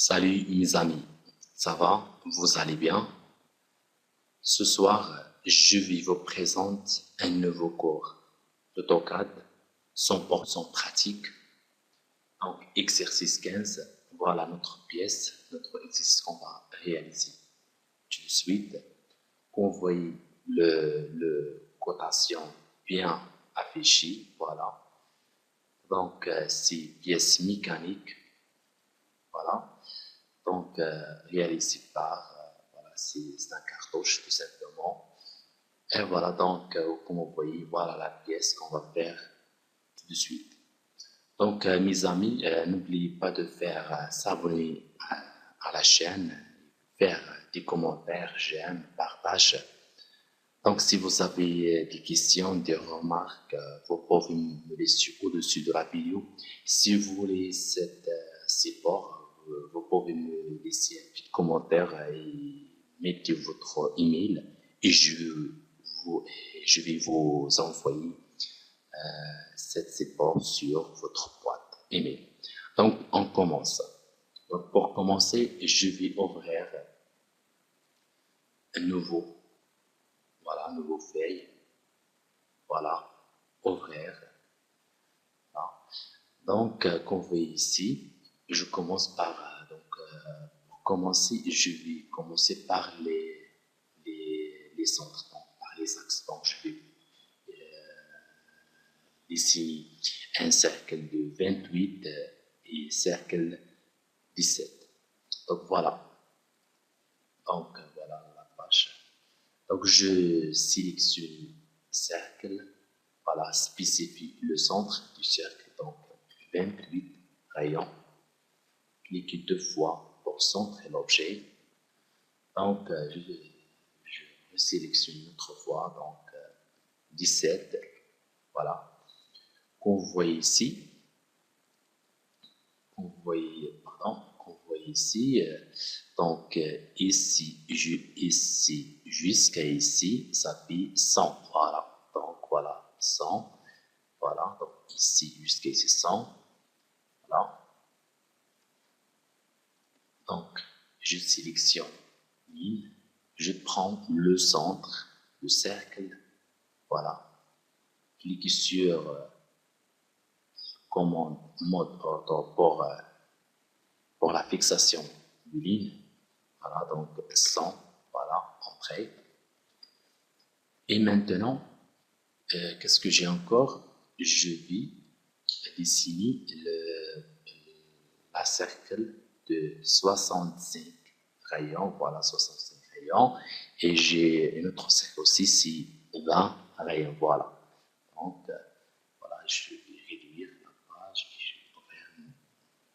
Salut mes amis, ça va? Vous allez bien? Ce soir, je vais vous présenter un nouveau cours d'AutoCAD 100% pratique. Donc, exercice 15, voilà notre pièce, notre exercice qu'on va réaliser tout de suite. Vous voyez le cotation bien affiché, voilà. Donc, c'est pièce mécanique, voilà. Donc, réalisé par, voilà, c'est un cartouche tout simplement. Et voilà, donc, comme vous voyez, voilà la pièce qu'on va faire tout de suite. Donc, mes amis, n'oubliez pas de faire s'abonner à la chaîne, faire des commentaires, j'aime, partage. Donc, si vous avez des questions, des remarques, vous pouvez me laisser au-dessus de la vidéo. Si vous voulez cette support, vous pouvez me laisser un petit commentaire et mettez votre email et je vais vous envoyer cette support sur votre boîte email. Donc, on commence. Donc, pour commencer, je vais ouvrir un nouveau feuille. Voilà, ouvrir. Voilà. Donc, comme vous voyez ici, je commence par, pour commencer, je vais commencer par les centres, donc par les axes. Donc, je vais dessiner un cercle de 28 et cercle 17. Donc, voilà. Donc, voilà la page. Donc, je sélectionne cercle, voilà, spécifie le centre du cercle, donc 28 rayons. Cliquez deux fois pour centrer l'objet. Donc, je sélectionne une autre fois, donc 17, voilà. Comme vous voyez ici, donc ici jusqu'à ici, ça fait 100, voilà. Donc voilà, 100, voilà. Donc ici jusqu'à ici, 100, voilà. Donc je sélectionne ligne, je prends le centre, le cercle, voilà. Cliquez sur commande mode ordre pour la fixation de ligne. Voilà, donc 100, voilà, entrée. Et maintenant, qu'est-ce que j'ai encore? Je vais dessiner la cercle de 65 rayons, voilà, 65 rayons. Et j'ai un autre cercle aussi, c'est 20 rayons, voilà. Donc, voilà, je vais réduire la page, je vais ouvrir une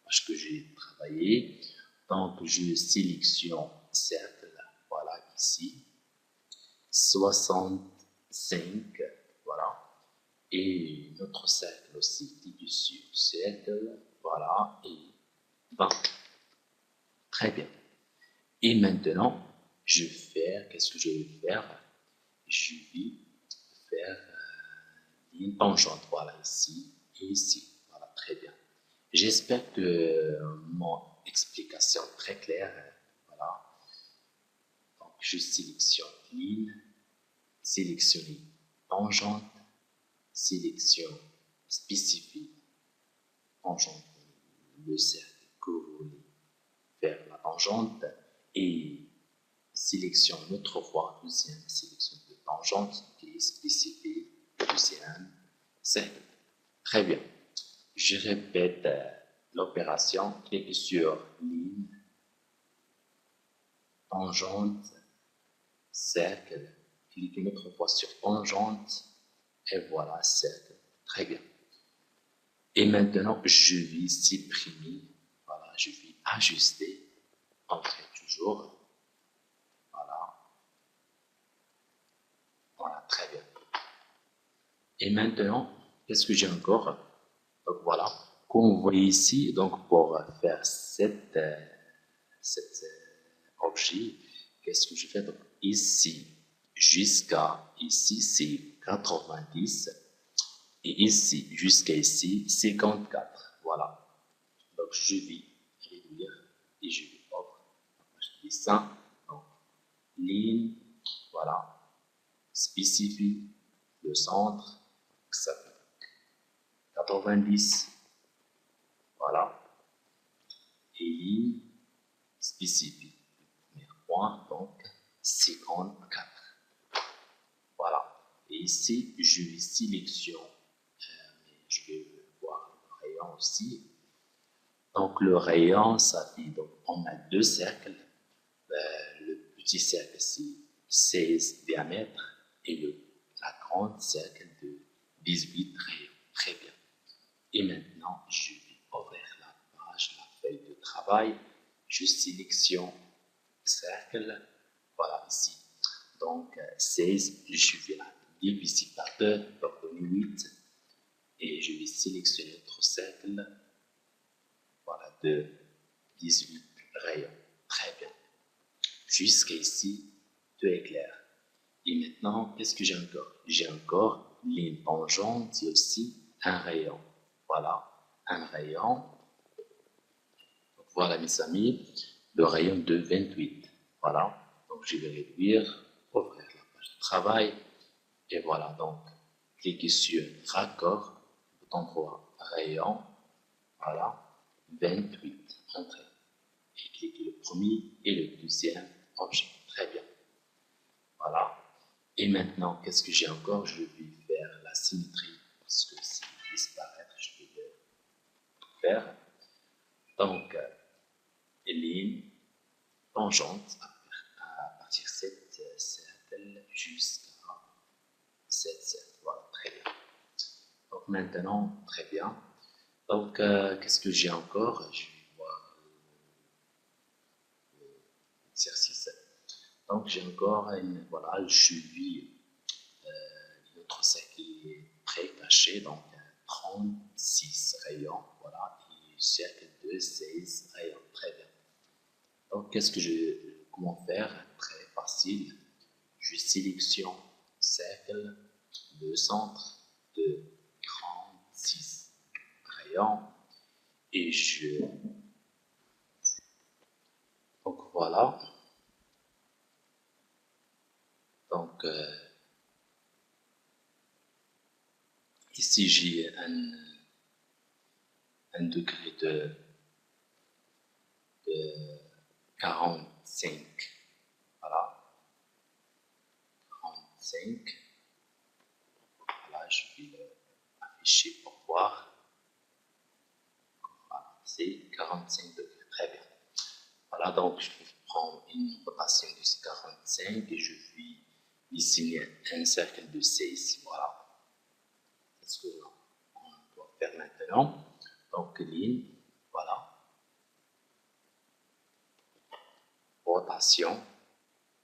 page que j'ai travaillé. Donc, je sélectionne cercle, voilà, ici, 65, voilà, et notre cercle aussi, cliquez sur cercle, voilà, et 20. Très bien. Et maintenant, je vais faire, qu'est-ce que je vais faire? Je vais faire une tangente, voilà, ici et ici, voilà, très bien. J'espère que mon explication est très claire, voilà. Donc, je sélectionne ligne, sélectionner tangente, sélection spécifique, tangente, le cercle que vous voulez faire la tangente et sélection notre fois, deuxième sélection de tangente qui est spécifique, deuxième cercle. Très bien. Je répète l'opération, cliquez sur ligne, tangente, cercle, cliquez une autre fois sur tangente, et voilà, cercle. Très bien. Et maintenant, je vais supprimer, voilà, je vais ajuster, entrer toujours, voilà, voilà, très bien. Et maintenant, qu'est-ce que j'ai encore? Donc voilà, comme vous voyez ici, donc pour faire cet objet, qu'est-ce que je fais? Donc ici, jusqu'à ici, c'est 90. Et ici, jusqu'à ici, 54. Voilà. Donc, je vais réduire et je dessin. Donc, ligne, voilà, spécifique, le centre, ça fait 90, voilà, et ligne spécifique. Le premier point, donc 54. Voilà. Et ici, je vais sélectionner, mais je vais voir le rayon aussi. Donc, le rayon, ça fait, donc, on a deux cercles. Le petit cercle, c'est 16 diamètres et la grande cercle de 18 rayons. Très bien. Et maintenant, je vais ouvrir la page, la feuille de travail. Je sélectionne cercle, voilà ici. Donc 16, je vais la diviser par 2 pour donner 8. Et je vais sélectionner notre cercle, voilà, de 18 rayons. Très bien. Jusqu'à ici, tout est clair. Et maintenant, qu'est-ce que j'ai encore? J'ai encore ligne tangente et aussi un rayon. Voilà, un rayon. Voilà, mes amis, le rayon de 28. Voilà, donc je vais réduire, ouvrir la page de travail. Et voilà, donc, cliquez sur raccord, bouton droit, rayon. Voilà, 28, entrée. Et cliquez le premier et le deuxième objet. Très bien. Voilà. Et maintenant, qu'est-ce que j'ai encore? Je vais faire la symétrie, parce que si disparaître, je vais le faire. Donc, ligne tangente à partir de cette cercle jusqu'à cette cercle. Voilà, très bien. Donc maintenant, très bien. Donc, qu'est-ce que j'ai encore? Je vais voir l'exercice. Donc, j'ai encore voilà, je vis notre cercle est très caché, donc 36 rayons, voilà, et cercle de 16 rayons. Très bien. Donc, comment faire? Très facile. Je sélectionne cercle, le centre de 36 rayons et donc voilà. Donc, ici, j'ai un degré de 45. Voilà. 45. Voilà, je vais l'afficher pour voir. Voilà, c'est 45 degrés. Très bien. Voilà, donc je vais prendre une rotation de 45 et je vais dessiner un cercle de 16. Voilà. C'est ce qu'on doit faire maintenant. Donc, ligne, voilà. Rotation,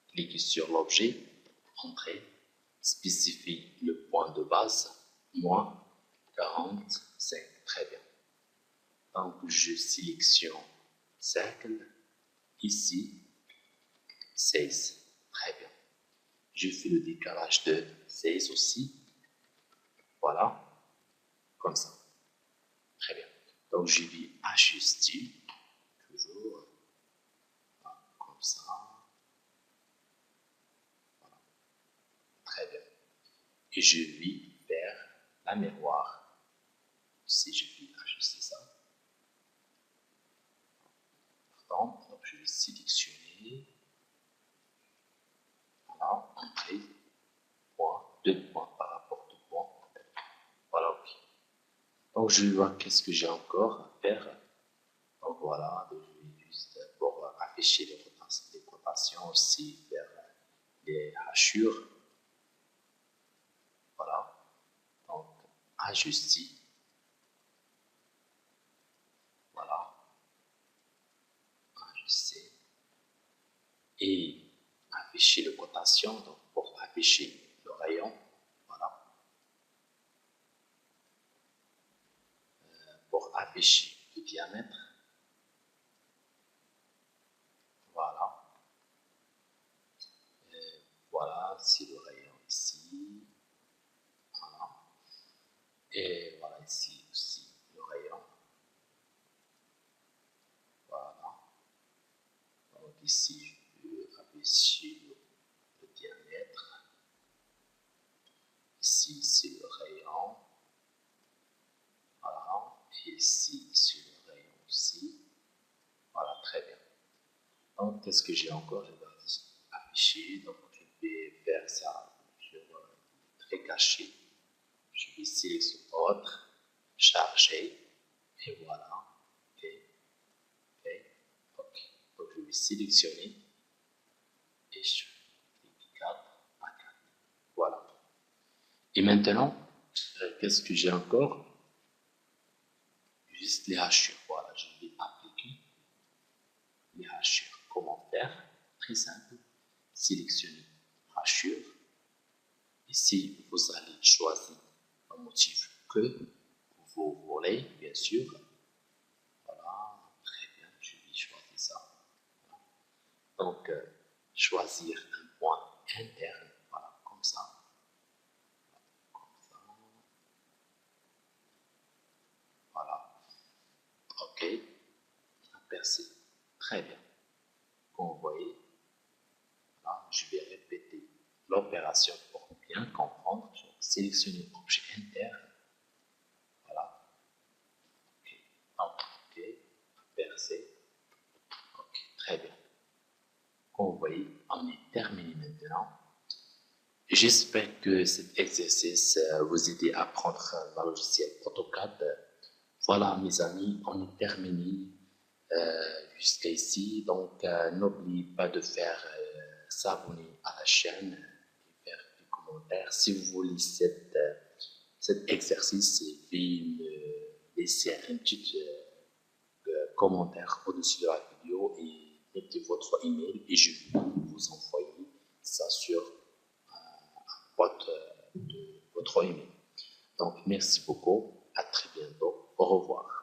cliquez sur l'objet, entrée, spécifie le point de base, moins 45. Très bien. Donc, je sélectionne cercle, ici, 16. Très bien. Je fais le décalage de 16 aussi. Voilà, comme ça. Très bien. Donc, je vais ajuster, toujours, comme ça. Voilà. Très bien. Et je vais faire la miroir. Si je vais ajuster ça. Pardon, donc je vais sélectionner. Voilà, entrée, point, 2 points par rapport à 2 points. Voilà, ok. Donc, je vais voir qu'est-ce que j'ai encore à faire. Donc, voilà, je vais juste pour afficher les rotations aussi, faire les hachures. Voilà. Donc, ajuster. Voilà. Ajuster. Et afficher les cotations. Donc, pour afficher le rayon. Voilà. Pour afficher le diamètre. Voilà. Voilà, c'est le rayon ici. Voilà. Et voilà ici aussi le rayon. Voilà. Ok. ici, je peux appuyer sur le diamètre. Ici, c'est le rayon. Voilà. Et ici, c'est le rayon aussi. Voilà, très bien. Donc, qu'est-ce que j'ai encore? Je vais afficher. Donc, je vais faire ça sur très caché. Je vais sélectionner autre, charger. Et voilà. OK. OK. OK. Donc, je vais sélectionner. Et je clique 4 à 4. Voilà. Et maintenant, qu'est-ce que j'ai encore? Juste les hachures. Voilà, je vais appliquer les hachures. Comment faire? Très simple. Sélectionnez hachure. Ici, vous allez choisir un motif que vous voulez, bien sûr. Voilà, très bien, je vais choisir ça. Voilà. Donc, choisir un point interne. Voilà, comme ça. Voilà. OK. Percer. Très bien. Comme vous voyez, là, je vais répéter l'opération pour bien comprendre. Donc, sélectionner objet interne. Voilà. OK. Donc, OK. Percer. OK. Très bien. Comme vous voyez, on est terminé maintenant. J'espère que cet exercice vous aide à apprendre le logiciel AutoCAD. Voilà, mes amis, on est terminé jusqu'à ici. Donc, n'oubliez pas de faire s'abonner à la chaîne et faire des commentaires. Si vous voulez cet exercice, veuillez me laisser un petit commentaire au-dessus de la vidéo et mettez votre email et je vais vous envoyer ça sur votre email. Donc, merci beaucoup. À très bientôt. Au revoir.